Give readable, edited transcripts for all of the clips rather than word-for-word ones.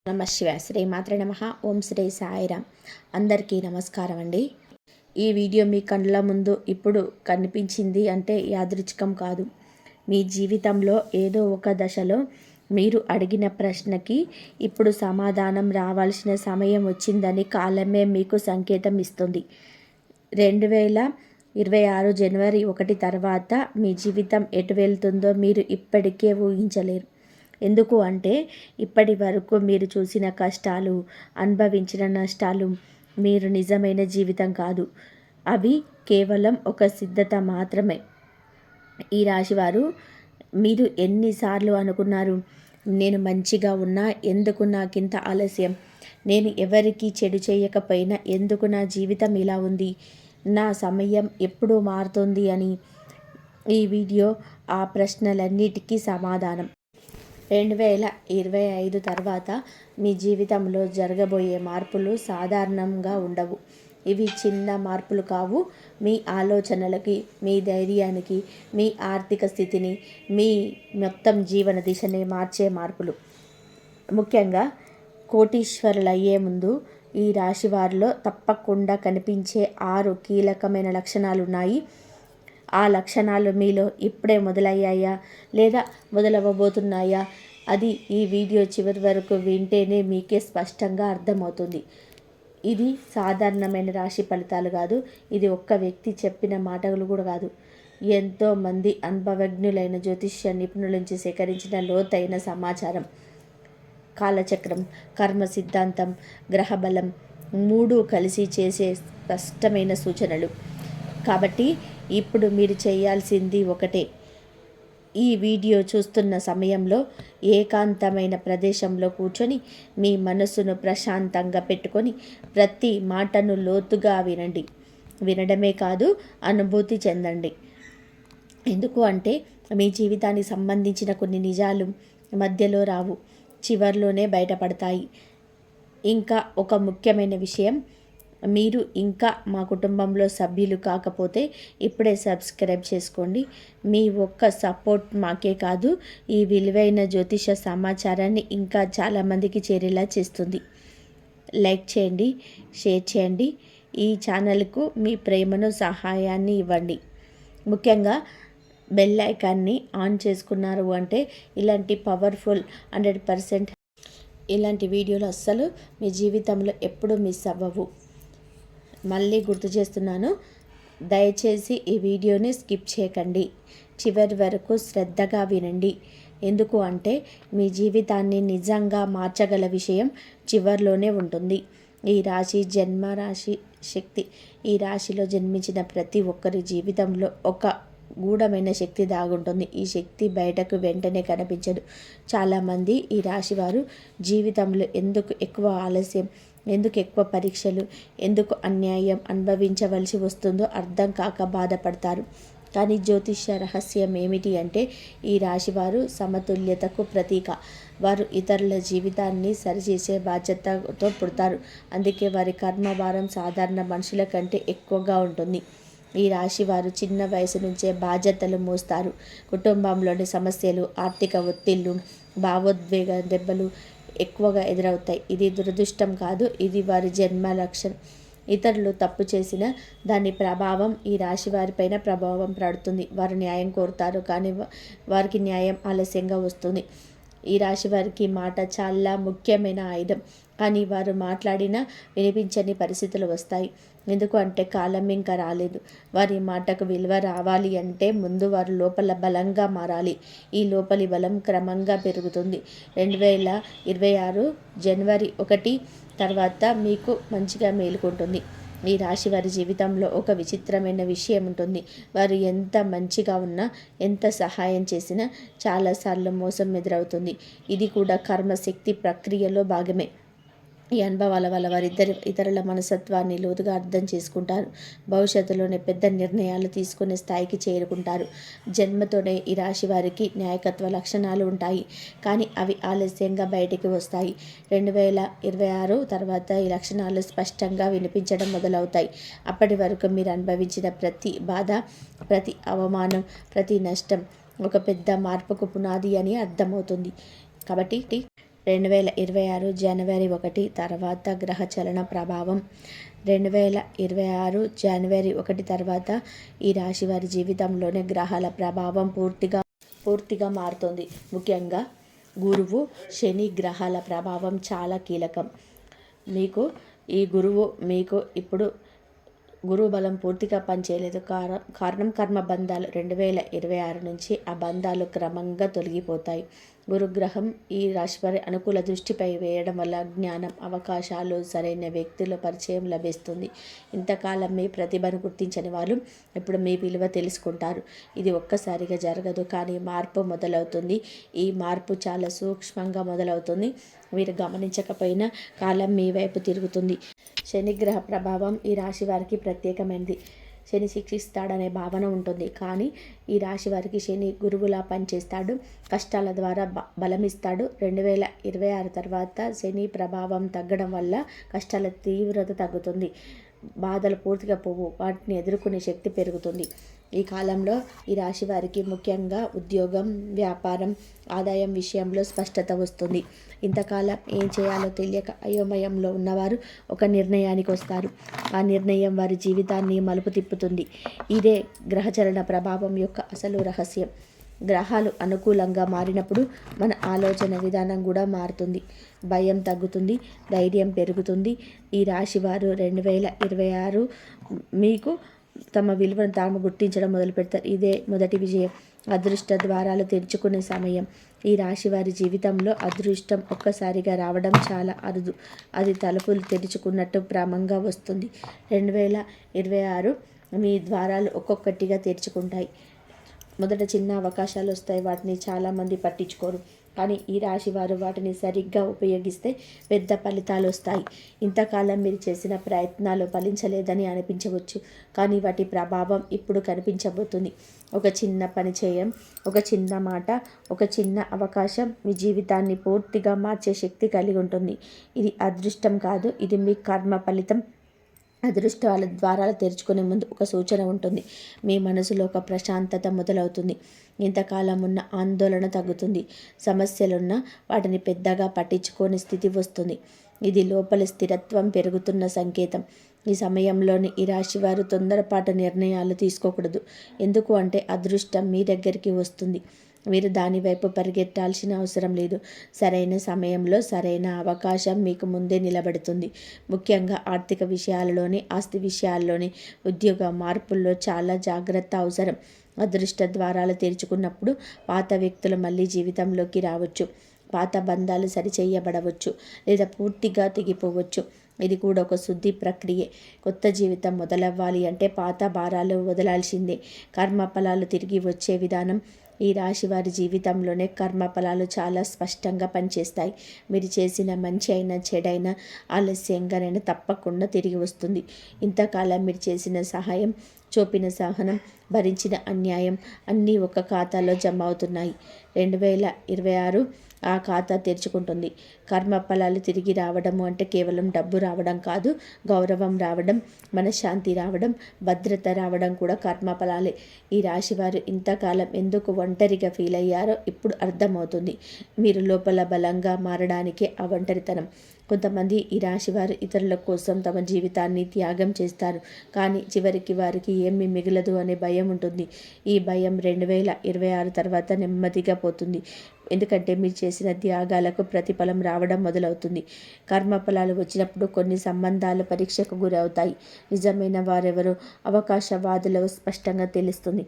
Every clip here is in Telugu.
నమ శివాయ. శ్రీ మాత్రే నమః. ఓం శ్రీ సాయిరామ్. అందరికీ నమస్కారం అండి. ఈ వీడియో మీ కళ్ళ ముందు ఇప్పుడు కనిపించింది అంటే యాదృచ్ఛికం కాదు. మీ జీవితంలో ఏదో ఒక దశలో మీరు అడిగిన ప్రశ్నకి ఇప్పుడు సమాధానం రావాల్సిన సమయం వచ్చిందని కాలమే మీకు సంకేతం ఇస్తుంది. 2026 జనవరి 1 తర్వాత మీ జీవితం ఎటు వెళ్తుందో మీరు ఇప్పటికే ఊహించలేరు. ఎందుకు అంటే ఇప్పటి వరకు మీరు చూసిన కష్టాలు, అనుభవించిన నష్టాలు మీరు నిజమైన జీవితం కాదు. అవి కేవలం ఒక సిద్ధత మాత్రమే. ఈ రాశివారు, మీరు ఎన్నిసార్లు అనుకున్నారు, నేను మంచిగా ఉన్నా ఎందుకు నాకింత ఆలస్యం, నేను ఎవరికి చెడు చేయకపోయినా ఎందుకు నా జీవితం ఇలా ఉంది, నా సమయం ఎప్పుడు మారుతుంది అని. ఈ వీడియో ఆ ప్రశ్నలన్నిటికీ సమాధానం. 2025 తర్వాత మీ జీవితంలో జరగబోయే మార్పులు సాధారణంగా ఉండవు. ఇవి చిన్న మార్పులు కావు. మీ ఆలోచనలకి, మీ ధైర్యానికి, మీ ఆర్థిక స్థితిని, మీ మొత్తం జీవన దిశని మార్చే మార్పులు. ముఖ్యంగా కోటీశ్వరులయ్యే ముందు ఈ రాశి వారిలో తప్పకుండా కనిపించే 6 కీలకమైన లక్షణాలు ఉన్నాయి. ఆ లక్షణాలు మీలో ఇప్పుడే మొదలయ్యాయా లేదా మొదలవ్వబోతున్నాయా, అది ఈ వీడియో చివరి వరకు వింటేనే మీకే స్పష్టంగా అర్థమవుతుంది. ఇది సాధారణమైన రాశి ఫలితాలు కాదు. ఇది ఒక్క వ్యక్తి చెప్పిన మాటలు కూడా కాదు. ఎంతోమంది అనుభవజ్ఞులైన జ్యోతిష్య నిపుణుల నుంచి సేకరించిన లోతైన సమాచారం. కాలచక్రం, కర్మ సిద్ధాంతం, గ్రహబలం 3 కలిసి చేసే స్పష్టమైన సూచనలు. కాబట్టి ఇప్పుడు మీరు చేయాల్సింది ఒకటే. ఈ వీడియో చూస్తున్న సమయంలో ఏకాంతమైన ప్రదేశంలో కూర్చొని మీ మనసును ప్రశాంతంగా పెట్టుకొని ప్రతి మాటను లోతుగా వినండి. వినడమే కాదు, అనుభూతి చెందండి. ఎందుకు అంటే మీ జీవితానికి సంబంధించిన కొన్ని నిజాలు మధ్యలో రావు, చివర్లోనే బయటపడతాయి. ఇంకా ఒక ముఖ్యమైన విషయం, మీరు ఇంకా మా కుటుంబంలో సభ్యులు కాకపోతే ఇప్పుడే సబ్స్క్రైబ్ చేసుకోండి. మీ ఒక్క సపోర్ట్ మాకే కాదు, ఈ విలువైన జ్యోతిష సమాచారాన్ని ఇంకా చాలామందికి చేరేలా చేస్తుంది. లైక్ చేయండి, షేర్ చేయండి. ఈ ఛానల్కు మీ ప్రేమను, సహాయాన్ని ఇవ్వండి. ముఖ్యంగా బెల్ ఐకాన్ని ఆన్ చేసుకున్నారు అంటే ఇలాంటి పవర్ఫుల్ 100% ఇలాంటి వీడియోలు అస్సలు మీ జీవితంలో ఎప్పుడూ మిస్ అవ్వవు. మళ్ళీ గుర్తు చేస్తున్నాను, దయచేసి ఈ వీడియోని స్కిప్ చేయకండి. చివరి వరకు శ్రద్ధగా వినండి. ఎందుకు అంటే మీ జీవితాన్ని నిజంగా మార్చగల విషయం చివరిలోనే ఉంటుంది. ఈ రాశి జన్మ రాశి శక్తి. ఈ రాశిలో జన్మించిన ప్రతి ఒక్కరి జీవితంలో ఒక గూఢమైన శక్తి దాగుంటుంది. ఈ శక్తి బయటకు వెంటనే కనిపించదు. చాలామంది ఈ రాశి వారు జీవితంలో ఎందుకు ఎక్కువ ఆలస్యం, ఎందుకు ఎక్కువ పరీక్షలు, ఎందుకు అన్యాయం అనుభవించవలసి వస్తుందో అర్థం కాక బాధపడతారు. కానీ జ్యోతిష్య రహస్యం ఏమిటి అంటే ఈ రాశివారు సమతుల్యతకు ప్రతీక. వారు ఇతరుల జీవితాన్ని సరిచేసే బాధ్యతతో పుడతారు. అందుకే వారి కర్మభారం సాధారణ మనుషుల కంటే ఎక్కువగా ఉంటుంది. ఈ రాశి వారు చిన్న వయసు నుంచే బాధ్యతలు మోస్తారు. కుటుంబంలోని సమస్యలు, ఆర్థిక ఒత్తిళ్లు, భావోద్వేగ దెబ్బలు ఎక్కువగా ఎదురవుతాయి. ఇది దురదృష్టం కాదు, ఇది వారి జన్మ లక్షణం. ఇతరులు తప్పు చేసిన దాని ప్రభావం ఈ రాశి వారిపైన ప్రభావం పడుతుంది. వారు న్యాయం కోరుతారు, కానీ వారికి న్యాయం ఆలస్యంగా వస్తుంది. ఈ రాశి వారికి మాట చాలా ముఖ్యమైన ఆయుధం. కానీ వారు మాట్లాడినా వినిపించని పరిస్థితులు వస్తాయి. ఎందుకు అంటే కాలం ఇంకా రాలేదు. వారి మాటకు విలువ రావాలి అంటే ముందు వారు లోపల బలంగా మారాలి. ఈ లోపలి బలం క్రమంగా పెరుగుతుంది. 2026 జనవరి 1 తర్వాత మీకు మంచిగా మేలుకుంటుంది. ఈ రాశి వారి జీవితంలో ఒక విచిత్రమైన విషయం ఉంటుంది. వారు ఎంత మంచిగా ఉన్నా, ఎంత సహాయం చేసినా చాలాసార్లు మోసం ఎదురవుతుంది. ఇది కూడా కర్మశక్తి ప్రక్రియలో భాగమే. ఈ అనుభవాల వల్ల ఇతరుల మనస్తత్వాన్ని లోతుగా అర్థం చేసుకుంటారు. భవిష్యత్తులోనే పెద్ద నిర్ణయాలు తీసుకునే స్థాయికి చేరుకుంటారు. జన్మతోనే ఈ రాశి వారికి నాయకత్వ లక్షణాలు ఉంటాయి, కానీ అవి ఆలస్యంగా బయటికి వస్తాయి. 2026 తర్వాత ఈ లక్షణాలు స్పష్టంగా వినిపించడం మొదలవుతాయి. అప్పటి వరకు మీరు అనుభవించిన ప్రతి బాధ, ప్రతి అవమానం, ప్రతి నష్టం ఒక పెద్ద మార్పుకు పునాది అని అర్థమవుతుంది. కాబట్టి 2026 జనవరి 1 తర్వాత గ్రహచలన ప్రభావం. 2026 జనవరి 1 తర్వాత ఈ రాశి వారి జీవితంలోనే గ్రహాల ప్రభావం పూర్తిగా మారుతుంది. ముఖ్యంగా గురువు, శని గ్రహాల ప్రభావం చాలా కీలకం. ఈ గురువు మీకు ఇప్పుడు గురువు బలం పూర్తిగా పనిచేయలేదు. కారణం కర్మ బంధాలు. 2026 నుంచి ఆ బంధాలు క్రమంగా తొలగిపోతాయి. గురుగ్రహం ఈ రాశివారి అనుకూల దృష్టిపై వేయడం వల్ల జ్ఞానం, అవకాశాలు, సరైన వ్యక్తుల పరిచయం లభిస్తుంది. ఇంతకాలం మీ ప్రతిభను గుర్తించని వాళ్ళు ఇప్పుడు మీ విలువ తెలుసుకుంటారు. ఇది ఒక్కసారిగా జరగదు, కానీ మార్పు మొదలవుతుంది. ఈ మార్పు చాలా సూక్ష్మంగా మొదలవుతుంది. మీరు గమనించకపోయినా కాలం మీ వైపు తిరుగుతుంది. శనిగ్రహ ప్రభావం ఈ రాశి వారికి ప్రత్యేకమైనది. శని శిక్షిస్తాడనే భావన ఉంటుంది, కానీ ఈ రాశి వారికి శని గురువులా పనిచేస్తాడు. కష్టాల ద్వారా బలమిస్తాడు. 2026 తర్వాత శని ప్రభావం తగ్గడం వల్ల కష్టాల తీవ్రత తగ్గుతుంది. బాధలు పూర్తిగా పోవు, వాటిని ఎదుర్కొనే శక్తి పెరుగుతుంది. ఈ కాలంలో ఈ రాశి వారికి ముఖ్యంగా ఉద్యోగం, వ్యాపారం, ఆదాయం విషయంలో స్పష్టత వస్తుంది. ఇంతకాలం ఏం చేయాలో తెలియక అయోమయంలో ఉన్నవారు ఒక నిర్ణయానికి వస్తారు. ఆ నిర్ణయం వారి జీవితాన్ని మలుపు తిప్పుతుంది. ఇదే గ్రహచలన ప్రభావం యొక్క అసలు రహస్యం. గ్రహాలు అనుకూలంగా మారినప్పుడు మన ఆలోచన విధానం కూడా మారుతుంది. భయం తగ్గుతుంది, ధైర్యం పెరుగుతుంది. ఈ రాశివారు 2026 మీకు తమ విలువను తాము గుర్తించడం మొదలు పెడతారు. ఇదే మొదటి విజయం. అదృష్ట ద్వారాలు తెరుచుకునే సమయం. ఈ రాశి వారి జీవితంలో అదృష్టం ఒక్కసారిగా రావడం చాలా అరుదు. అది తలుపులు తెరుచుకున్నట్టు క్రమంగా వస్తుంది. 2026 మీ ద్వారాలు ఒక్కొక్కటిగా తెరుచుకుంటాయి. మొదట చిన్న అవకాశాలు వస్తాయి, వాటిని చాలామంది పట్టించుకోరు. కానీ ఈ రాశి వారు వాటిని సరిగ్గా ఉపయోగిస్తే పెద్ద ఫలితాలు వస్తాయి. ఇంతకాలం మీరు చేసిన ప్రయత్నాలు ఫలించలేదని అనిపించవచ్చు, కానీ వాటి ప్రభావం ఇప్పుడు కనిపించబోతుంది. ఒక చిన్న పరిచయం, ఒక చిన్న మాట, ఒక చిన్న అవకాశం మీ జీవితాన్ని పూర్తిగా మార్చే శక్తి కలిగి ఉంటుంది. ఇది అదృష్టం కాదు, ఇది మీ కర్మ ఫలితం. అదృష్టాల ద్వారాలు తెరుచుకునే ముందు ఒక సూచన ఉంటుంది. మీ మనసులో ఒక ప్రశాంతత మొదలవుతుంది. ఇంతకాలం ఉన్న ఆందోళన తగ్గుతుంది. సమస్యలున్నా వాటిని పెద్దగా పట్టించుకోని స్థితి వస్తుంది. ఇది లోపలి స్థిరత్వం పెరుగుతున్న సంకేతం. ఈ సమయంలోని ఈ రాశి వారు తొందరపాటు నిర్ణయాలు తీసుకోకూడదు. ఎందుకు అంటే అదృష్టం మీ దగ్గరికి వస్తుంది. మీరు దాని వైపు పరిగెత్తాల్సిన అవసరం లేదు. సరైన సమయంలో సరైన అవకాశం మీకు ముందే నిలబడుతుంది. ముఖ్యంగా ఆర్థిక విషయాలలోని, ఆస్తి విషయాల్లోని, ఉద్యోగ మార్పుల్లో చాలా జాగ్రత్త అవసరం. అదృష్ట ద్వారాలు తెరుచుకున్నప్పుడు పాత వ్యక్తులు మళ్ళీ జీవితంలోకి రావచ్చు. పాత బంధాలు సరిచేయబడవచ్చు లేదా పూర్తిగా తెగిపోవచ్చు. ఇది కూడా ఒక శుద్ధి ప్రక్రియే. కొత్త జీవితం మొదలవ్వాలి అంటే పాత భారాలు వదలాల్సిందే. కర్మఫలాలు తిరిగి వచ్చే విధానం. ఈ రాశి వారి జీవితంలోనే కర్మఫలాలు చాలా స్పష్టంగా పనిచేస్తాయి. మీరు చేసిన మంచి అయినా చెడైనా ఆలస్యంగానైనా తప్పకుండా తిరిగి వస్తుంది. ఇంతకాలం మీరు చేసిన సహాయం, చూపిన సహనం, భరించిన అన్యాయం అన్నీ ఒక ఖాతాలో జమ అవుతున్నాయి. 2026 ఆ ఖాతా తెరుచుకుంటుంది. కర్మఫలాలు తిరిగి రావడము అంటే కేవలం డబ్బు రావడం కాదు, గౌరవం రావడం, మనశ్శాంతి రావడం, భద్రత రావడం కూడా కర్మఫలాలే. ఈ రాశివారు ఇంతకాలం ఎందుకు ఒంటరిగా ఫీల్ అయ్యారో ఇప్పుడు అర్థమవుతుంది. మీరు లోపల బలంగా మారడానికే ఆ ఒంటరితనం. కొంతమంది ఈ రాశివారు ఇతరుల కోసం తమ జీవితాన్ని త్యాగం చేస్తారు, కానీ చివరికి వారికి ఏమీ మిగలదు అనే భయం ఉంటుంది. ఈ భయం 2026 తర్వాత నెమ్మదిగా పోతుంది. ఎందుకంటే మీరు చేసిన త్యాగాలకు ప్రతిఫలం రావడం మొదలవుతుంది. కర్మఫలాలు వచ్చినప్పుడు కొన్ని సంబంధాలు పరీక్షకు గురవుతాయి. నిజమైన వారెవరో అవకాశవాదులు స్పష్టంగా తెలుస్తుంది.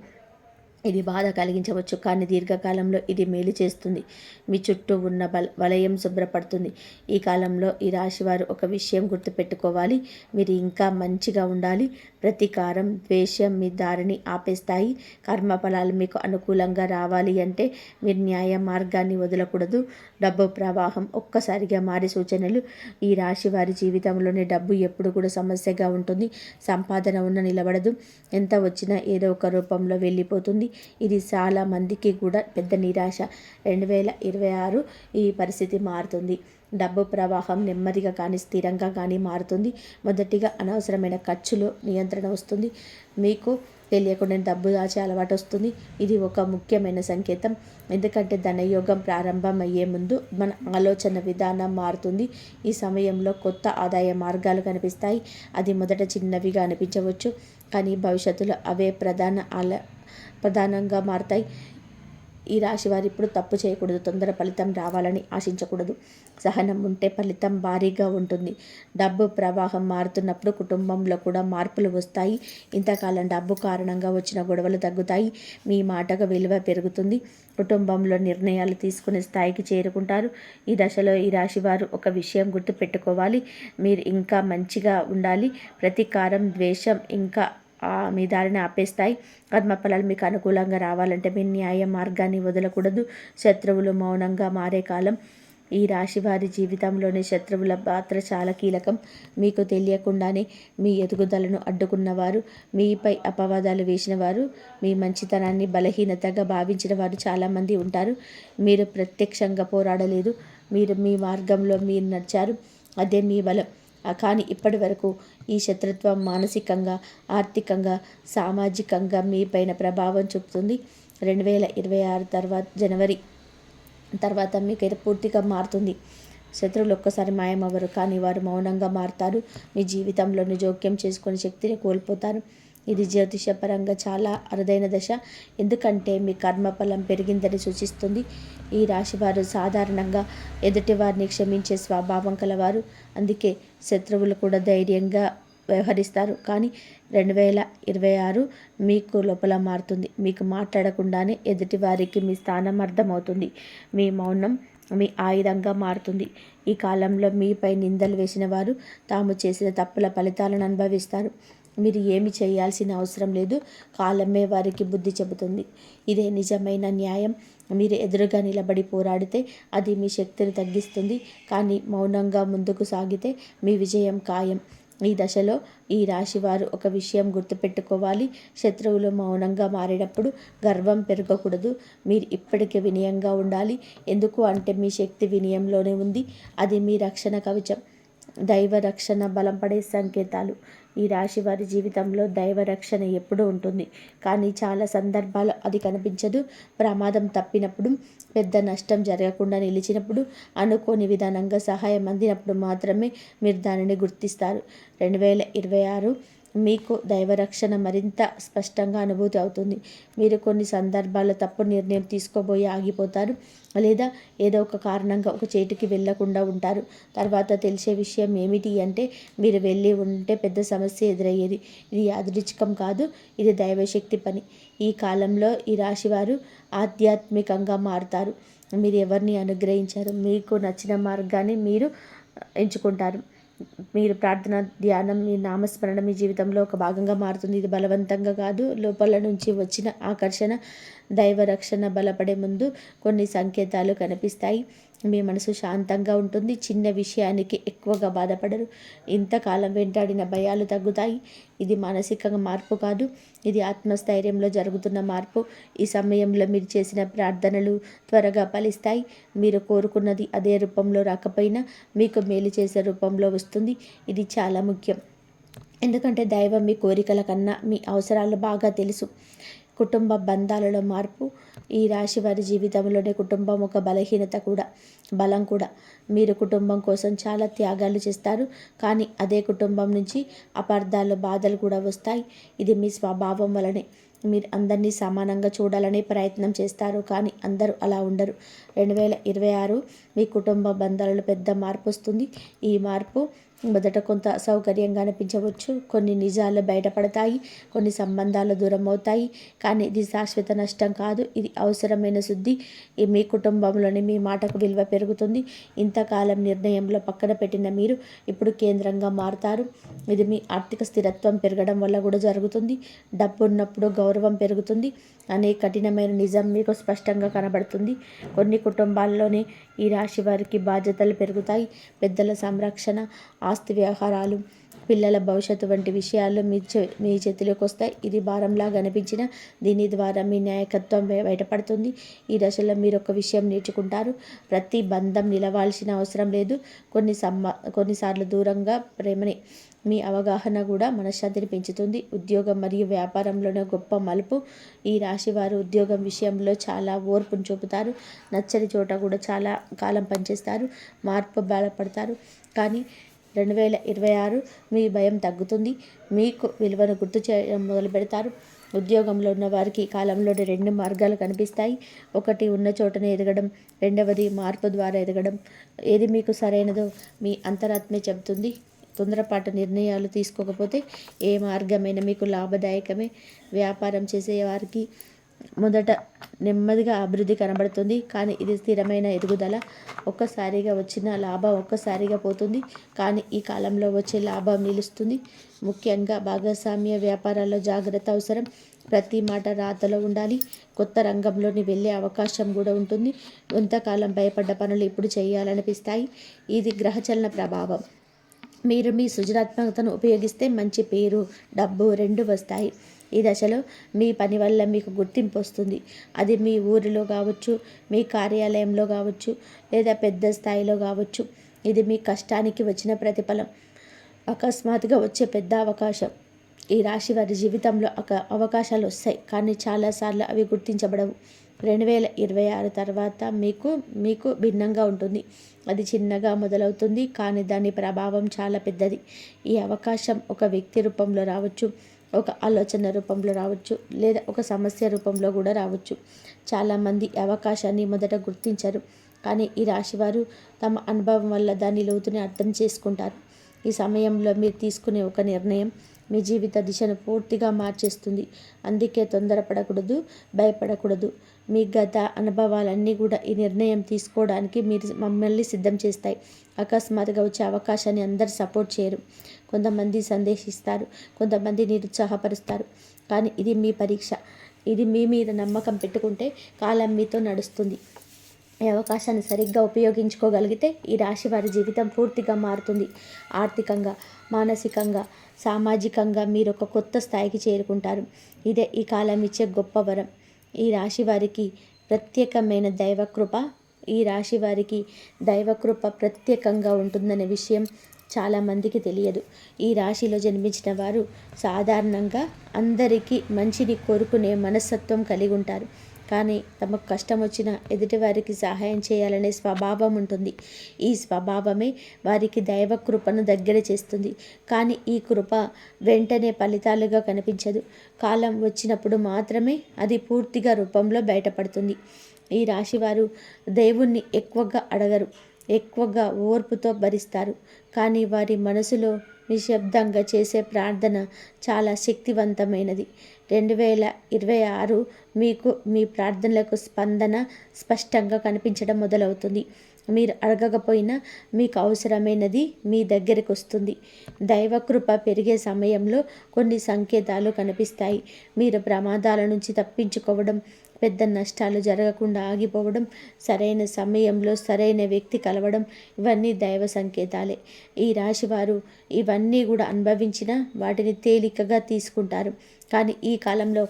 ఇది బాధ కలిగించవచ్చు, కానీ దీర్ఘకాలంలో ఇది మేలు చేస్తుంది. మీ చుట్టూ ఉన్న వలయం శుభ్రపడుతుంది. ఈ కాలంలో ఈ రాశివారు ఒక విషయం గుర్తుపెట్టుకోవాలి. మీరు ఇంకా మంచిగా ఉండాలి. ప్రతీకారం, ద్వేషం మీ దారిని ఆపేస్తాయి. కర్మఫలాలు మీకు అనుకూలంగా రావాలి అంటే మీరు న్యాయ మార్గాన్ని వదలకూడదు. డబ్బు ప్రవాహం ఒక్కసారిగా మారే సూచనలు. ఈ రాశి వారి జీవితంలోని డబ్బు ఎప్పుడు కూడా సమస్యగా ఉంటుంది. సంపాదన ఉన్న నిలబడదు. ఎంత వచ్చినా ఏదో ఒక రూపంలో వెళ్ళిపోతుంది. ఇది చాలా మందికి కూడా పెద్ద నిరాశ. 2026 ఈ పరిస్థితి మారుతుంది. డబ్బు ప్రవాహం నెమ్మదిగా కానీ స్థిరంగా కానీ మారుతుంది. మొదటిగా అనవసరమైన ఖర్చులో నియంత్రణ వస్తుంది. మీకు తెలియకుండా డబ్బు దాచే అలవాటు వస్తుంది. ఇది ఒక ముఖ్యమైన సంకేతం. ఎందుకంటే ధనయోగం ప్రారంభం అయ్యే ముందు మన ఆలోచన విధానం మారుతుంది. ఈ సమయంలో కొత్త ఆదాయ మార్గాలు కనిపిస్తాయి. అది మొదట చిన్నవిగా అనిపించవచ్చు, కానీ భవిష్యత్తులో అవే ప్రధానంగా మారుతాయి. ఈ రాశి వారు ఇప్పుడు తప్పు చేయకూడదు. తొందర ఫలితం రావాలని ఆశించకూడదు. సహనం ఉంటే ఫలితం భారీగా ఉంటుంది. డబ్బు ప్రవాహం మారుతున్నప్పుడు కుటుంబంలో కూడా మార్పులు వస్తాయి. ఇంతకాలం డబ్బు కారణంగా వచ్చిన గొడవలు తగ్గుతాయి. మీ మాటకు విలువ పెరుగుతుంది. కుటుంబంలో నిర్ణయాలు తీసుకునే స్థాయికి చేరుకుంటారు. ఈ దశలో ఈ రాశి వారు ఒక విషయం గుర్తుపెట్టుకోవాలి. మీరు ఇంకా మంచిగా ఉండాలి. ప్రతీకారం, ద్వేషం ఇంకా మీ దారిని ఆపేస్తాయి. కర్మఫలాలు మీకు అనుకూలంగా రావాలంటే మీ న్యాయ మార్గాన్ని వదలకూడదు. శత్రువులు మౌనంగా మారే కాలం. ఈ రాశి వారి జీవితంలోని శత్రువుల పాత్ర చాలా కీలకం. మీకు తెలియకుండానే మీ ఎదుగుదలను అడ్డుకున్నవారు, మీపై అపవాదాలు వేసిన వారు, మీ మంచితనాన్ని బలహీనతగా భావించిన వారు చాలామంది ఉంటారు. మీరు ప్రత్యక్షంగా పోరాడలేదు. మీరు మీ మార్గంలో మీరు నడిచారు. అదే మీ బలం. కానీ ఇప్పటి వరకు ఈ శత్రుత్వం మానసికంగా, ఆర్థికంగా, సామాజికంగా మీపైన ప్రభావం చూపుతుంది. 2026 జనవరి తర్వాత మీకు పూర్తిగా మారుతుంది. శత్రువులు ఒక్కసారి మాయమవ్వరు, కానీ వారు మౌనంగా మారుతారు. మీ జీవితంలోని జోక్యం చేసుకునే శక్తిని కోల్పోతారు. ఇది జ్యోతిషపరంగా చాలా అరుదైన దశ, ఎందుకంటే మీ కర్మఫలం పెరిగిందని సూచిస్తుంది. ఈ రాశివారు సాధారణంగా ఎదుటివారిని క్షమించే స్వభావం కలవారు. అందుకే శత్రువులు కూడా ధైర్యంగా వ్యవహరిస్తారు. కానీ 2026 మీకు లోపల మారుతుంది. మీకు మాట్లాడకుండానే ఎదుటివారికి మీ స్థానం అర్థమవుతుంది. మీ మౌనం మీ ఆయుధంగా మారుతుంది. ఈ కాలంలో మీపై నిందలు వేసిన వారు తాము చేసిన తప్పుల ఫలితాలను అనుభవిస్తారు. మీరు ఏమి చేయాల్సిన అవసరం లేదు. కాలమే వారికి బుద్ధి చెబుతుంది. ఇదే నిజమైన న్యాయం. మీరు ఎదురుగా నిలబడి పోరాడితే అది మీ శక్తిని తగ్గిస్తుంది, కానీ మౌనంగా ముందుకు సాగితే మీ విజయం ఖాయం. ఈ దశలో ఈ రాశివారు ఒక విషయం గుర్తుపెట్టుకోవాలి. శత్రువులు మౌనంగా మారేటప్పుడు గర్వం పెరగకూడదు. మీరు ఇప్పటికే వినయంగా ఉండాలి. ఎందుకు అంటే మీ శక్తి వినయంలోనే ఉంది. అది మీ రక్షణ కవచం. దైవ రక్షణ బలపడే సంకేతాలు. ఈ రాశి వారి జీవితంలో దైవ రక్షణ ఎప్పుడూ ఉంటుంది, కానీ చాలా సందర్భాలు అది కనిపించదు. ప్రమాదం తప్పినప్పుడు, పెద్ద నష్టం జరగకుండా నిలిచినప్పుడు, అనుకోని విధానంగా సహాయం అందినప్పుడు మాత్రమే మీరు దానిని గుర్తిస్తారు. 2026 మీకు దైవరక్షణ మరింత స్పష్టంగా అనుభూతి అవుతుంది. మీరు కొన్ని సందర్భాల్లో తప్పు నిర్ణయం తీసుకోబోయి ఆగిపోతారు, లేదా ఏదో ఒక కారణంగా ఒక చేతికి వెళ్ళకుండా ఉంటారు. తర్వాత తెలిసే విషయం ఏమిటి అంటే మీరు వెళ్ళి ఉంటే పెద్ద సమస్య ఎదురయ్యేది. ఇది యాదృచ్ఛికం కాదు, ఇది దైవశక్తి పని. ఈ కాలంలో ఈ రాశివారు ఆధ్యాత్మికంగా మారుతారు. మీరు ఎవరిని అనుగ్రహించారు, మీకు నచ్చిన మార్గాన్ని మీరు ఎంచుకుంటారు. మీరు ప్రార్థన, ధ్యానం, మీ నామస్మరణ మీ జీవితంలో ఒక భాగంగా మారుతుంది. ఇది బలవంతంగా కాదు, లోపల నుంచి వచ్చిన ఆకర్షణ. దైవ రక్షణ బలపడే ముందు కొన్ని సంకేతాలు కనిపిస్తాయి. మీ మనసు శాంతంగా ఉంటుంది. చిన్న విషయానికి ఎక్కువగా బాధపడరు. ఇంతకాలం వెంటాడిన భయాలు తగ్గుతాయి. ఇది మానసిక మార్పు కాదు, ఇది ఆత్మస్థైర్యంలో జరుగుతున్న మార్పు. ఈ సమయంలో మీరు చేసిన ప్రార్థనలు త్వరగా ఫలిస్తాయి. మీరు కోరుకున్నది అదే రూపంలో రాకపోయినా మీకు మేలు చేసే రూపంలో వస్తుంది. ఇది చాలా ముఖ్యం, ఎందుకంటే దైవం మీ కోరికల కన్నా మీ అవసరాలు బాగా తెలుసు. కుటుంబ బంధాలలో మార్పు. ఈ రాశి వారి జీవితంలోనే కుటుంబం ఒక బలహీనత కూడా, బలం కూడా. మీరు కుటుంబం కోసం చాలా త్యాగాలు చేస్తారు, కానీ అదే కుటుంబం నుంచి అపార్థాలు, బాధలు కూడా వస్తాయి. ఇది మీ స్వభావం వలనే. మీరు అందరినీ సమానంగా చూడాలనే ప్రయత్నం చేస్తారు, కానీ అందరూ అలా ఉండరు. 2026 మీ కుటుంబ బంధాలలో పెద్ద మార్పు వస్తుంది. ఈ మార్పు మొదట కొంత అసౌకర్యంగా అనిపించవచ్చు. కొన్ని నిజాలు బయటపడతాయి, కొన్ని సంబంధాలు దూరం అవుతాయి, కానీ ఇది శాశ్వత నష్టం కాదు. ఇది అవసరమైన శుద్ధి. మీ కుటుంబంలోని మీ మాటకు విలువ పెరుగుతుంది. ఇంతకాలం నిర్ణయంలో పక్కన పెట్టిన మీరు ఇప్పుడు కేంద్రంగా మారుతారు. ఇది మీ ఆర్థిక స్థిరత్వం పెరగడం వల్ల కూడా జరుగుతుంది. డబ్బు ఉన్నప్పుడు గౌరవం పెరుగుతుంది అనే కఠినమైన నిజం మీకు స్పష్టంగా కనబడుతుంది. కొన్ని కుటుంబాల్లోనే ఈ రాశి వారికి బాధ్యతలు పెరుగుతాయి. పెద్దల సంరక్షణ, ఆస్తి వ్యవహారాలు, పిల్లల భవిష్యత్తు వంటి విషయాలు మీ చేతిలోకి వస్తాయి. ఇది భారంలాగా అనిపించిన దీని ద్వారా మీ నాయకత్వం బయటపడుతుంది. ఈ దశలో మీరు ఒక విషయం నేర్చుకుంటారు. ప్రతి బంధం నిలవాల్సిన అవసరం లేదు. కొన్నిసార్లు దూరంగా ప్రేమని మీ అవగాహన కూడా మనశ్శాంతిని పెంచుతుంది. ఉద్యోగం మరియు వ్యాపారంలోనే గొప్ప మలుపు. ఈ రాశి వారు ఉద్యోగం విషయంలో చాలా ఓర్పును చూపుతారు. నచ్చని చోట కూడా చాలా కాలం పనిచేస్తారు. మార్పు బలపడతారు. కానీ 2026 మీ భయం తగ్గుతుంది. మీకు విలువను గుర్తు చేయడం మొదలు పెడతారు. ఉద్యోగంలో ఉన్న వారికి ఈ కాలంలోని 2 మార్గాలు కనిపిస్తాయి. ఒకటి ఉన్న చోటనే ఎదగడం, రెండవది మార్పు ద్వారా ఎదగడం. ఏది మీకు సరైనదో మీ అంతరాత్మే చెబుతుంది. తొందరపాటు నిర్ణయాలు తీసుకోకపోతే ఏ మార్గమైనా మీకు లాభదాయకమే. వ్యాపారం చేసే వారికి మొదట నెమ్మదిగా అభివృద్ధి కనబడుతుంది. కానీ ఇది స్థిరమైన ఎదుగుదల. ఒక్కసారిగా వచ్చిన లాభం ఒక్కసారిగా పోతుంది. కానీ ఈ కాలంలో వచ్చే లాభం నిలుస్తుంది. ముఖ్యంగా భాగస్వామ్య వ్యాపారాల్లో జాగ్రత్త అవసరం. ప్రతి మాట రాతలో ఉండాలి. కొత్త రంగంలోని వెళ్ళే అవకాశం కూడా ఉంటుంది. కొంతకాలం భయపడ్డ పనులు ఇప్పుడు చేయాలనిపిస్తాయి. ఇది గ్రహచలన ప్రభావం. మీరు మీ సృజనాత్మకతను ఉపయోగిస్తే మంచి పేరు, డబ్బు 2 వస్తాయి. ఈ దశలో మీ పని వల్ల మీకు గుర్తింపు వస్తుంది. అది మీ ఊరిలో కావచ్చు, మీ కార్యాలయంలో కావచ్చు, లేదా పెద్ద స్థాయిలో కావచ్చు. ఇది మీ కష్టానికి వచ్చిన ప్రతిఫలం. అకస్మాత్తుగా వచ్చే పెద్ద అవకాశం. ఈ రాశి వారి జీవితంలో అవకాశాలు వస్తాయి, కానీ చాలాసార్లు అవి గుర్తించబడవు. 2026 తర్వాత మీకు భిన్నంగా ఉంటుంది. అది చిన్నగా మొదలవుతుంది, కానీ దాని ప్రభావం చాలా పెద్దది. ఈ అవకాశం ఒక వ్యక్తి రూపంలో రావచ్చు, ఒక ఆలోచన రూపంలో రావచ్చు, లేదా ఒక సమస్య రూపంలో కూడా రావచ్చు. చాలామంది అవకాశాన్ని మొదట గుర్తించరు, కానీ ఈ రాశివారు తమ అనుభవం వల్ల దాని లోతుని అర్థం చేసుకుంటారు. ఈ సమయంలో మీరు తీసుకునే ఒక నిర్ణయం మీ జీవిత దిశను పూర్తిగా మార్చేస్తుంది. అందుకే తొందరపడకూడదు, భయపడకూడదు. మీ గత అనుభవాలన్నీ కూడా ఈ నిర్ణయం తీసుకోవడానికి మిమ్మల్ని సిద్ధం చేస్తాయి. అకస్మాత్తుగా వచ్చే అవకాశాన్ని అందరు సపోర్ట్ చేయరు. కొంతమంది సందేశిస్తారు, కొంతమంది నిరుత్సాహపరుస్తారు. కానీ ఇది మీ పరీక్ష. ఇది మీ మీద నమ్మకం పెట్టుకుంటే కాలం మీతో నడుస్తుంది. ఈ అవకాశాన్ని సరిగ్గా ఉపయోగించుకోగలిగితే ఈ రాశి వారి జీవితం పూర్తిగా మారుతుంది. ఆర్థికంగా, మానసికంగా, సామాజికంగా మీరు ఒక కొత్త స్థాయికి చేరుకుంటారు. ఇదే ఈ కాలం ఇచ్చే గొప్ప వరం. ఈ రాశి వారికి ప్రత్యేకమైన దైవకృప ప్రత్యేకంగా ఉంటుందనే విషయం చాలామందికి తెలియదు. ఈ రాశిలో జన్మించిన వారు సాధారణంగా అందరికీ మంచిని కోరుకునే మనస్తత్వం కలిగి ఉంటారు. కానీ తమకు కష్టం వచ్చినా ఎదుటివారికి సహాయం చేయాలనే స్వభావం ఉంటుంది. ఈ స్వభావమే వారికి దైవ కృపను దగ్గర చేస్తుంది. కానీ ఈ కృప వెంటనే ఫలితాలుగా కనిపించదు. కాలం వచ్చినప్పుడు మాత్రమే అది పూర్తిగా రూపంలో బయటపడుతుంది. ఈ రాశివారు దేవుణ్ణి ఎక్కువగా అడగరు, ఎక్కువగా ఓర్పుతో భరిస్తారు. కానీ వారి మనసులో నిశ్శబ్దంగా చేసే ప్రార్థన చాలా శక్తివంతమైనది. 2026 మీకు మీ ప్రార్థనలకు స్పందన స్పష్టంగా కనిపించడం మొదలవుతుంది. మీరు అడగకపోయినా మీకు అవసరమైనది మీ దగ్గరికి వస్తుంది. దైవకృప పెరిగే సమయంలో కొన్ని సంకేతాలు కనిపిస్తాయి. మీరు ప్రమాదాల నుంచి తప్పించుకోవడం, పెద్ద నష్టాలు జరగకుండా ఆగిపోవడం, సరైన సమయంలో సరైన వ్యక్తి కలవడం, ఇవన్నీ దైవ సంకేతాలే. ఈ రాశివారు ఇవన్నీ కూడా అనుభవించిన వాటిని తేలికగా తీసుకుంటారు. కానీ ఈ కాలంలో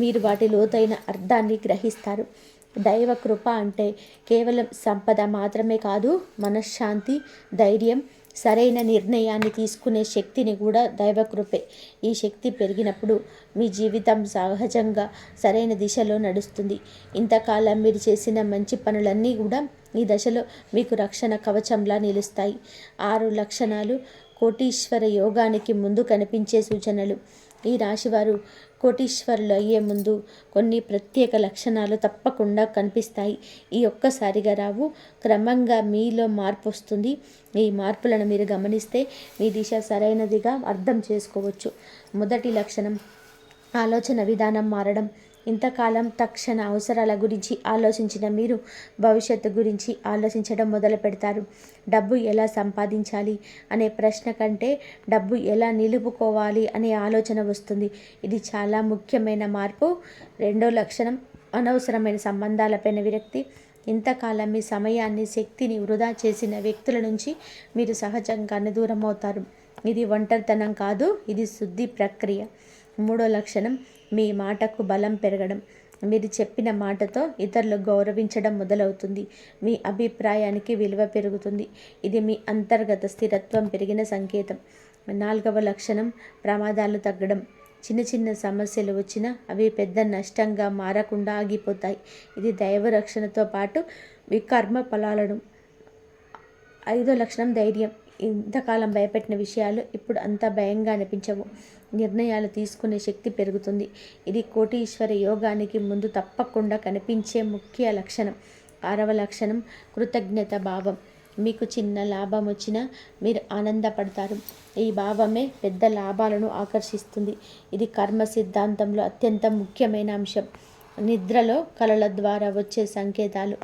మీరు వాటి లోతైన అర్థాన్ని గ్రహిస్తారు. దైవ కృప అంటే కేవలం సంపద మాత్రమే కాదు, మనశ్శాంతి, ధైర్యం, సరైన నిర్ణయాన్ని తీసుకునే శక్తిని కూడా దైవకృపే. ఈ శక్తి పెరిగినప్పుడు మీ జీవితం సహజంగా సరైన దిశలో నడుస్తుంది. ఇంతకాలం మీరు చేసిన మంచి పనులన్నీ కూడా ఈ దశలో మీకు రక్షణ కవచంలా నిలుస్తాయి. 6 లక్షణాలు కోటీశ్వర యోగానికి ముందు కనిపించే సూచనలు. ఈ రాశివారు కోటీశ్వరులు అయ్యే ముందు కొన్ని ప్రత్యేక లక్షణాలు తప్పకుండా కనిపిస్తాయి. ఈ ఒక్కసారిగా రావు, క్రమంగా మీలో మార్పు వస్తుంది. ఈ మార్పులను మీరు గమనిస్తే మీ దిశ సరైనదిగా అర్థం చేసుకోవచ్చు. మొదటి లక్షణం, ఆలోచన విధానం మారడం. ఇంతకాలం తక్షణ అవసరాల గురించి ఆలోచించిన మీరు భవిష్యత్తు గురించి ఆలోచించడం మొదలు పెడతారు. డబ్బు ఎలా సంపాదించాలి అనే ప్రశ్న కంటే డబ్బు ఎలా నిలుపుకోవాలి అనే ఆలోచన వస్తుంది. ఇది చాలా ముఖ్యమైన మార్పు. రెండో లక్షణం, అనవసరమైన సంబంధాలపైన విరక్తి. ఇంతకాలం మీ సమయాన్ని, శక్తిని వృధా చేసిన వ్యక్తుల నుంచి మీరు సహజంగానే దూరం అవుతారు. ఇది ఒంటరితనం కాదు, ఇది శుద్ధి ప్రక్రియ. 3వ లక్షణం, మీ మాటకు బలం పెరగడం. మీరు చెప్పిన మాటతో ఇతరులు గౌరవించడం మొదలవుతుంది. మీ అభిప్రాయానికి విలువ పెరుగుతుంది. ఇది మీ అంతర్గత స్థిరత్వం పెరిగిన సంకేతం. 4వ లక్షణం, ప్రమాదాలు తగ్గడం. చిన్న చిన్న సమస్యలు వచ్చినా అవి పెద్ద నష్టంగా మారకుండా ఆగిపోతాయి. ఇది దైవ రక్షణతో పాటు మీ కర్మ ఫలాలను. 5వ లక్షణం, ధైర్యం. ఇంతకాలం భయపెట్టిన విషయాలు ఇప్పుడు అంత భయంగా అనిపించవు. నిర్ణయాలు తీసుకునే శక్తి పెరుగుతుంది. ఇది కోటీశ్వర యోగానికి ముందు తప్పకుండా కనిపించే ముఖ్య లక్షణం. 6వ లక్షణం, కృతజ్ఞత భావం. మీకు చిన్న లాభం వచ్చినా మీరు ఆనందపడతారు. ఈ భావమే పెద్ద లాభాలను ఆకర్షిస్తుంది. ఇది కర్మ సిద్ధాంతంలో అత్యంత ముఖ్యమైన అంశం. నిద్రలో కలల ద్వారా వచ్చే సంకేతాలు.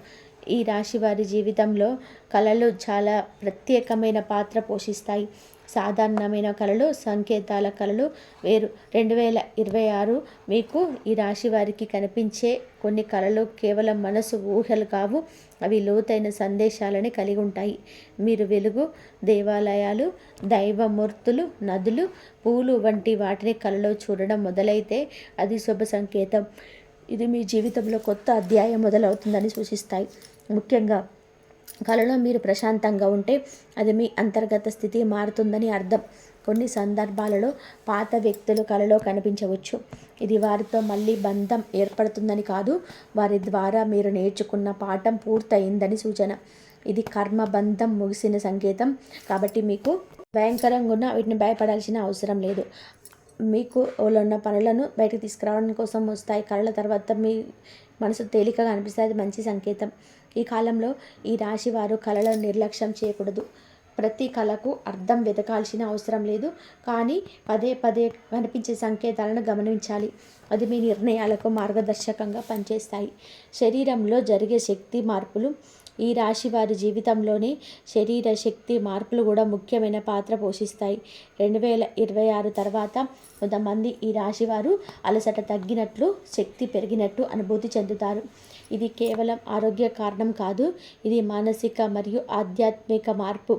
ఈ రాశి వారి జీవితంలో కళలు చాలా ప్రత్యేకమైన పాత్ర పోషిస్తాయి. సాధారణమైన కళలు, సంకేతాల కళలు వేరు. 2026 మీకు ఈ రాశి వారికి కనిపించే కొన్ని కళలు కేవలం మనసు ఊహలు కావు, అవి లోతైన సందేశాలని కలిగి ఉంటాయి. మీరు వెలుగు, దేవాలయాలు, దైవమూర్తులు, నదులు, పూలు వంటి వాటిని కళలో చూడడం మొదలైతే అది శుభ సంకేతం. ఇది మీ జీవితంలో కొత్త అధ్యాయం మొదలవుతుందని సూచిస్తాయి. ముఖ్యంగా కళలో మీరు ప్రశాంతంగా ఉంటే అది మీ అంతర్గత స్థితి మారుతుందని అర్థం. కొన్ని సందర్భాలలో పాత వ్యక్తులు కళలో కనిపించవచ్చు. ఇది వారితో మళ్ళీ బంధం ఏర్పడుతుందని కాదు, వారి ద్వారా మీరు నేర్చుకున్న పాఠం పూర్తయిందని సూచన. ఇది కర్మ బంధం ముగిసిన సంకేతం. కాబట్టి మీకు భయంకరంగా ఉన్న వీటిని భయపడాల్సిన అవసరం లేదు. మీకు ఉన్న పనులను బయటకు తీసుకురావడం కోసం వస్తాయి. కళల తర్వాత మీ మనసు తేలికగా అనిపిస్తుంది, అది మంచి సంకేతం. ఈ కాలంలో ఈ రాశి వారు కళలను నిర్లక్ష్యం చేయకూడదు. ప్రతి కళకు అర్థం వెతకాల్సిన అవసరం లేదు, కానీ పదే పదే కనిపించే సంకేతాలను గమనించాలి. అది మీ నిర్ణయాలకు మార్గదర్శకంగా పనిచేస్తాయి. శరీరంలో జరిగే శక్తి మార్పులు. ఈ రాశి వారి జీవితంలోని శరీర శక్తి మార్పులు కూడా ముఖ్యమైన పాత్ర పోషిస్తాయి. 2026 తర్వాత కొంతమంది ఈ రాశి వారు అలసట తగ్గినట్లు, శక్తి పెరిగినట్టు అనుభూతి చెందుతారు. ఇది కేవలం ఆరోగ్య కారణం కాదు, ఇది మానసిక మరియు ఆధ్యాత్మిక మార్పు.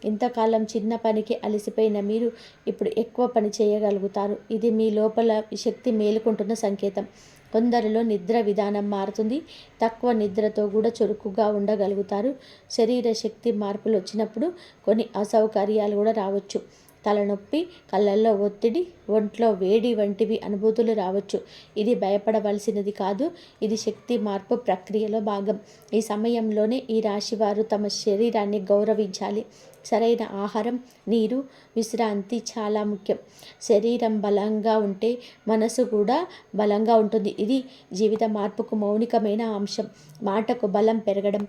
ఇంతకాలం చిన్న పనికి అలసిపోయిన మీరు ఇప్పుడు ఎక్కువ పని చేయగలుగుతారు. ఇది మీ లోపల శక్తి మేలుకుంటున్న సంకేతం. కొందరిలో నిద్ర విధానం మారుతుంది. తక్కువ నిద్రతో కూడా చురుకుగా ఉండగలుగుతారు. శరీర శక్తి మార్పులు వచ్చినప్పుడు కొన్ని అసౌకర్యాలు కూడా రావచ్చు. తలనొప్పి, కళ్ళల్లో ఒత్తిడి, ఒంట్లో వేడి వంటివి అనుభూతులు రావచ్చు. ఇది భయపడవలసినది కాదు, ఇది శక్తి మార్పు ప్రక్రియలో భాగం. ఈ సమయంలోనే ఈ రాశివారు తమ శరీరాన్ని గౌరవించాలి. సరైన ఆహారం, నీరు, విశ్రాంతి చాలా ముఖ్యం. శరీరం బలంగా ఉంటే మనసు కూడా బలంగా ఉంటుంది. ఇది జీవిత మార్పుకు మౌలికమైన అంశం. మాటకు బలం పెరగడం.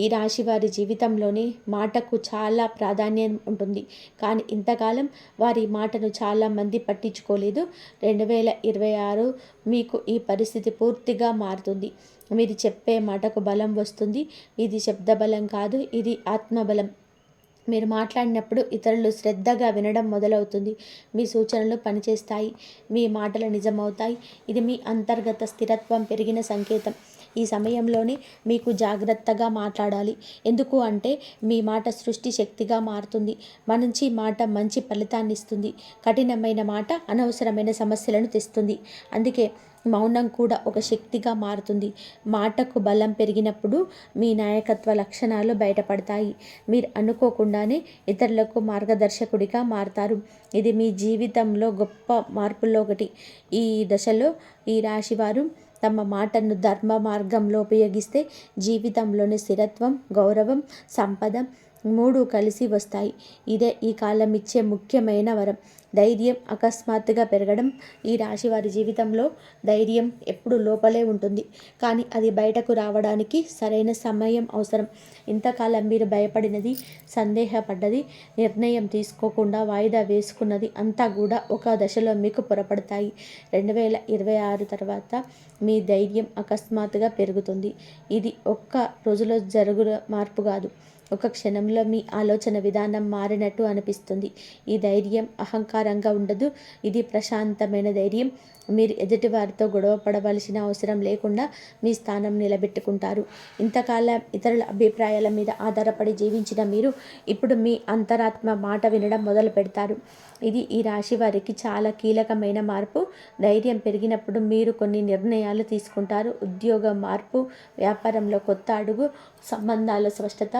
ఈ రాశి వారి జీవితంలోని మాటకు చాలా ప్రాధాన్యం ఉంటుంది, కానీ ఇంతకాలం వారి మాటను చాలామంది పట్టించుకోలేదు. 2026 మీకు ఈ పరిస్థితి పూర్తిగా మారుతుంది. మీరు చెప్పే మాటకు బలం వస్తుంది. ఇది శబ్ద బలం కాదు, ఇది ఆత్మబలం. మీరు మాట్లాడినప్పుడు ఇతరులు శ్రద్ధగా వినడం మొదలవుతుంది. మీ సూచనలు పనిచేస్తాయి, మీ మాటలు నిజమవుతాయి. ఇది మీ అంతర్గత స్థిరత్వం పెరిగిన సంకేతం. ఈ సమయంలోనే మీకు జాగ్రత్తగా మాట్లాడాలి. ఎందుకు అంటే మీ మాట సృష్టి శక్తిగా మారుతుంది. మంచి మాట మంచి ఫలితాన్ని ఇస్తుంది. కఠినమైన మాట అనవసరమైన సమస్యలను తెస్తుంది. అందుకే మౌనం కూడా ఒక శక్తిగా మారుతుంది. మాటకు బలం పెరిగినప్పుడు మీ నాయకత్వ లక్షణాలు బయటపడతాయి. మీరు అనుకోకుండానే ఇతరులకు మార్గదర్శకుడిగా మారతారు. ఇది మీ జీవితంలో గొప్ప మార్పుల్లో ఒకటి. ఈ దశలో ఈ రాశివారు తమ మాటను ధర్మ మార్గంలో ఉపయోగిస్తే జీవితంలోని స్థిరత్వం, గౌరవం, సంపద 3 కలిసి వస్తాయి. ఇదే ఈ కాలం ఇచ్చే ముఖ్యమైన వరం. ధైర్యం అకస్మాత్తుగా పెరగడం. ఈ రాశి వారి జీవితంలో ధైర్యం ఎప్పుడు లోపలే ఉంటుంది, కానీ అది బయటకు రావడానికి సరైన సమయం అవసరం. ఇంతకాలం మీరు భయపడినది, సందేహపడ్డది, నిర్ణయం తీసుకోకుండా వాయిదా వేసుకున్నది అంతా కూడా ఒక దశలో మీకు పొరపడతాయి. 2026 తర్వాత మీ ధైర్యం అకస్మాత్తుగా పెరుగుతుంది. ఇది ఒక్క రోజులో జరుగున మార్పు కాదు, ఒక క్షణంలో మీ ఆలోచన విధానం మారినట్టు అనిపిస్తుంది. ఈ ధైర్యం అహంకారంగా ఉండదు, ఇది ప్రశాంతమైన ధైర్యం. మీరు ఎదుటివారితో గొడవ పడవలసిన అవసరం లేకుండా మీ స్థానం నిలబెట్టుకుంటారు. ఇంతకాలం ఇతరుల అభిప్రాయాల మీద ఆధారపడి జీవించిన మీరు ఇప్పుడు మీ అంతరాత్మ మాట వినడం మొదలు పెడతారు. ఇది ఈ రాశి వారికి చాలా కీలకమైన మార్పు. ధైర్యం పెరిగినప్పుడు మీరు కొన్ని నిర్ణయాలు తీసుకుంటారు. ఉద్యోగ మార్పు, వ్యాపారంలో కొత్త అడుగు, సంబంధాల స్పష్టత,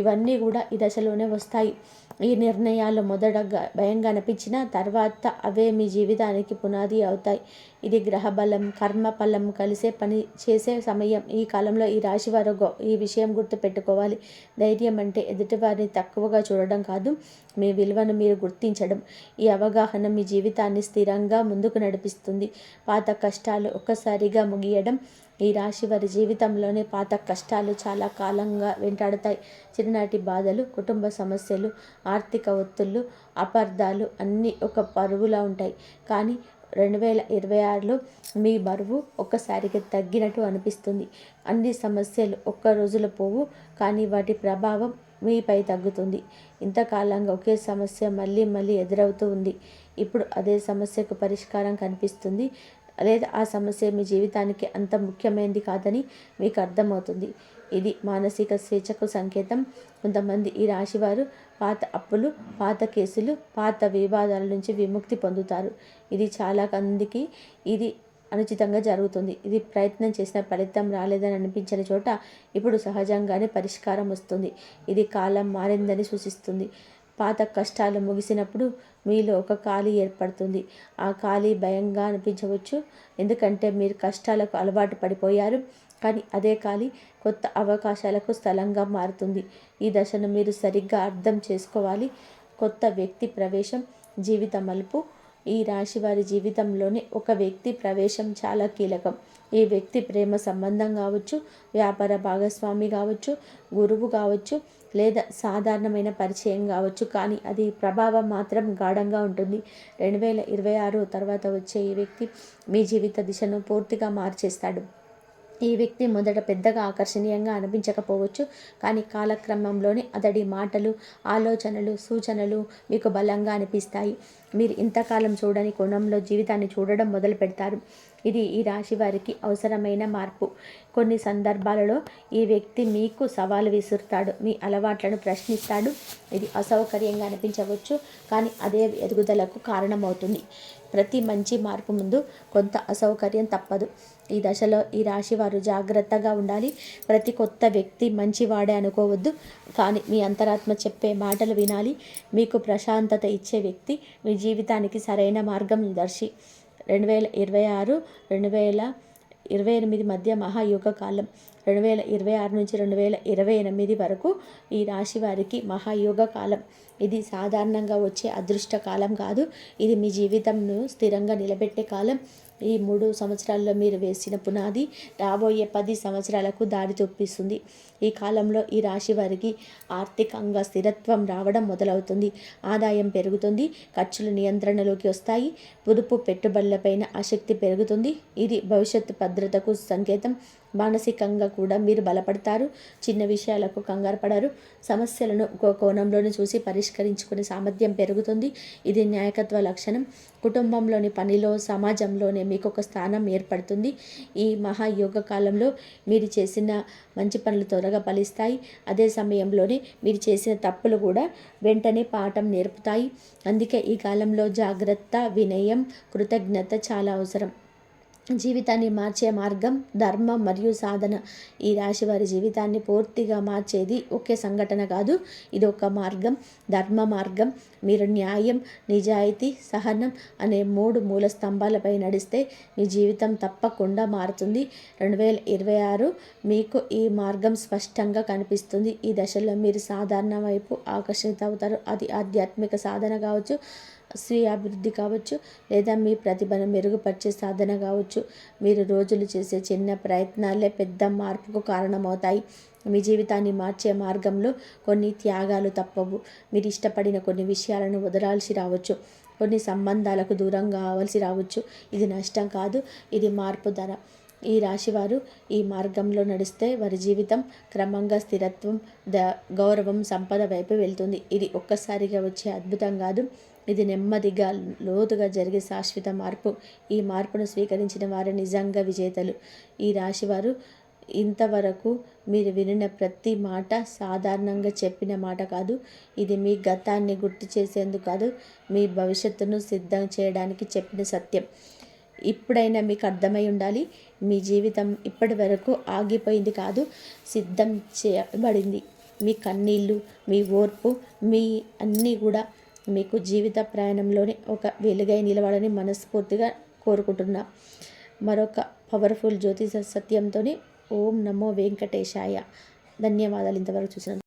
ఇవన్నీ కూడా ఈ దశలోనే వస్తాయి. ఈ నిర్ణయాలు మొదటగా భయంగా అనిపించిన తర్వాత అవే మీ జీవితానికి పునాది అవుతాయి. ఇది గ్రహబలం, కర్మఫలం కలిసే పని చేసే సమయం. ఈ కాలంలో ఈ రాశి వారు ఈ విషయం గుర్తుపెట్టుకోవాలి. ధైర్యం అంటే ఎదుటివారిని తక్కువగా చూడడం కాదు, మీ విలువను మీరు గుర్తించడం. ఈ అవగాహన మీ జీవితాన్ని స్థిరంగా ముందుకు నడిపిస్తుంది. పాత కష్టాలు ఒక్కసారిగా ముగియడం. ఈ రాశి వారి జీవితంలోనే పాత కష్టాలు చాలా కాలంగా వెంటాడుతాయి. చిన్ననాటి బాధలు, కుటుంబ సమస్యలు, ఆర్థిక ఒత్తిళ్ళు, అపార్థాలు అన్నీ ఒక పరుగులా ఉంటాయి. కానీ 2026లో మీ బరువు ఒక్కసారిగా తగ్గినట్టు అనిపిస్తుంది. అన్ని సమస్యలు ఒక్క రోజులో పోవు, కానీ వాటి ప్రభావం మీపై తగ్గుతుంది. ఇంతకాలంగా ఒకే సమస్య మళ్ళీ మళ్ళీ ఎదురవుతూ ఉంది. ఇప్పుడు అదే సమస్యకు పరిష్కారం కనిపిస్తుంది, లేదా ఆ సమస్య మీ జీవితానికి అంత ముఖ్యమైనది కాదని మీకు అర్థమవుతుంది. ఇది మానసిక స్వేచ్ఛకు సంకేతం. కొంతమంది ఈ రాశివారు పాత అప్పులు, పాత కేసులు, పాత వివాదాల నుంచి విముక్తి పొందుతారు. ఇది చాలా మందికి ఇది అనుచితంగా జరుగుతుంది. ఇది ప్రయత్నం చేసిన ఫలితం రాలేదని అనిపించిన చోట ఇప్పుడు సహజంగానే పరిష్కారం వస్తుంది. ఇది కాలం మారిందని సూచిస్తుంది. పాత కష్టాలు ముగిసినప్పుడు మీలో ఒక ఖాళీ ఏర్పడుతుంది. ఆ ఖాళీ భయంగా అనిపించవచ్చు, ఎందుకంటే మీరు కష్టాలకు అలవాటు పడిపోయారు. కానీ అదే ఖాళీ కొత్త అవకాశాలకు స్థలంగా మారుతుంది. ఈ దశను మీరు సరిగ్గా అర్థం చేసుకోవాలి. కొత్త వ్యక్తి ప్రవేశం, జీవిత మలుపు. ఈ రాశి వారి జీవితంలోనే ఒక వ్యక్తి ప్రవేశం చాలా కీలకం. ఈ వ్యక్తి ప్రేమ సంబంధం కావచ్చు, వ్యాపార భాగస్వామి కావచ్చు, గురువు కావచ్చు, లేదా సాధారణమైన పరిచయం కావచ్చు, కానీ అది ప్రభావం మాత్రం గాఢంగా ఉంటుంది. 2026 తర్వాత వచ్చే ఈ వ్యక్తి మీ జీవిత దిశను పూర్తిగా మార్చేస్తాడు. ఈ వ్యక్తి మొదట పెద్దగా ఆకర్షణీయంగా అనిపించకపోవచ్చు, కానీ కాలక్రమంలోనే అతడి మాటలు, ఆలోచనలు, సూచనలు మీకు బలంగా అనిపిస్తాయి. మీరు ఇంతకాలం చూడని కోణంలో జీవితాన్ని చూడడం మొదలు పెడతారు. ఇది ఈ రాశి వారికి అవసరమైన మార్పు. కొన్ని సందర్భాలలో ఈ వ్యక్తి మీకు సవాలు విసురుతాడు, మీ అలవాట్లను ప్రశ్నిస్తాడు. ఇది అసౌకర్యంగా అనిపించవచ్చు, కానీ అదే ఎదుగుదలకు కారణమవుతుంది. ప్రతి మంచి మార్పు ముందు కొంత అసౌకర్యం తప్పదు. ఈ దశలో ఈ రాశి వారు జాగ్రత్తగా ఉండాలి. ప్రతి కొత్త వ్యక్తి మంచివాడే అనుకోవద్దు, కానీ మీ అంతరాత్మ చెప్పే మాటలు వినాలి. మీకు ప్రశాంతత ఇచ్చే వ్యక్తి మీ జీవితానికి సరైన మార్గదర్శి. 2026 2028 మధ్య మహాయోగ కాలం. 2026 నుంచి 2028 వరకు ఈ రాశి వారికి మహాయోగ కాలం. ఇది సాధారణంగా వచ్చే అదృష్ట కాలం కాదు, ఇది మీ జీవితంను స్థిరంగా నిలబెట్టే కాలం. ఈ 3 సంవత్సరాల్లో మీరు వేసిన పునాది రాబోయే 10 సంవత్సరాలకు దారి చూపిస్తుంది. ఈ కాలంలో ఈ రాశి వారికి ఆర్థికంగా స్థిరత్వం రావడం మొదలవుతుంది. ఆదాయం పెరుగుతుంది, ఖర్చులు నియంత్రణలోకి వస్తాయి, పొదుపు పెట్టుబడులపైన ఆసక్తి పెరుగుతుంది. ఇది భవిష్యత్తు భద్రతకు సంకేతం. మానసికంగా కూడా మీరు బలపడతారు. చిన్న విషయాలకు కంగారు పడరు. సమస్యలను ఒక కోణంలోనే చూసి పరిష్కరించుకునే సామర్థ్యం పెరుగుతుంది. ఇది నాయకత్వ లక్షణం. కుటుంబంలోని పనిలో, సమాజంలోనే మీకు ఒక స్థానం ఏర్పడుతుంది. ఈ మహాయోగ కాలంలో మీరు చేసిన మంచి పనులు త్వరగా ఫలిస్తాయి. అదే సమయంలోనే మీరు చేసిన తప్పులు కూడా వెంటనే పాఠం నేర్పుతాయి. అందుకే ఈ కాలంలో జాగ్రత్త, వినయం, కృతజ్ఞత చాలా అవసరం. జీవితాన్ని మార్చే మార్గం ధర్మం మరియు సాధన. ఈ రాశి వారి జీవితాన్ని పూర్తిగా మార్చేది ఒకే సంఘటన కాదు, ఇది ఒక మార్గం, ధర్మ మార్గం. మీరు న్యాయం, నిజాయితీ, సహనం అనే 3 మూల స్తంభాలపై నడిస్తే మీ జీవితం తప్పకుండా మారుతుంది. 2026 మీకు ఈ మార్గం స్పష్టంగా కనిపిస్తుంది. ఈ దశలో మీరు సాధారణ వైపు ఆకర్షితవుతారు. అది ఆధ్యాత్మిక సాధన కావచ్చు, స్వీయ అభివృద్ధి కావచ్చు, లేదా మీ ప్రతిభను మెరుగుపరిచే సాధన కావచ్చు. మీరు రోజులు చేసే చిన్న ప్రయత్నాలే పెద్ద మార్పుకు కారణమవుతాయి. మీ జీవితాన్ని మార్చే మార్గంలో కొన్ని త్యాగాలు తప్పవు. మీరు ఇష్టపడిన కొన్ని విషయాలను వదలాల్సి రావచ్చు, కొన్ని సంబంధాలకు దూరం కావాల్సి రావచ్చు. ఇది నష్టం కాదు, ఇది మార్పు ధర. ఈ రాశివారు ఈ మార్గంలో నడిస్తే వారి జీవితం క్రమంగా స్థిరత్వం, గౌరవం, సంపద వైపు వెళ్తుంది. ఇది ఒక్కసారిగా వచ్చే అద్భుతం కాదు. ఇది నెమ్మదిగా లోతుగా జరిగే శాశ్వత మార్పు. ఈ మార్పును స్వీకరించిన వారు నిజంగా విజేతలు. ఈ రాశివారు ఇంతవరకు మీరు వినిన ప్రతి మాట సాధారణంగా చెప్పిన మాట కాదు. ఇది మీ గతాన్ని గుర్తు చేసేందుకు కాదు, మీ భవిష్యత్తును సిద్ధం చేయడానికి చెప్పిన సత్యం. ఇప్పుడైనా మీకు అర్థమై ఉండాలి, మీ జీవితం ఇప్పటి వరకు ఆగిపోయింది కాదు, సిద్ధం చేయబడింది. మీ కన్నీళ్ళు, మీ ఓర్పు, మీ అన్నీ కూడా మీకు జీవిత ప్రయాణంలోనే ఒక వెలుగై నిలవాలని మనస్ఫూర్తిగా కోరుకుంటున్నా. మరొక పవర్ఫుల్ జ్యోతిష సత్యంతో ఓం నమో వెంకటేశాయ. ధన్యవాదాలు ఇంతవరకు చూసినందుకు.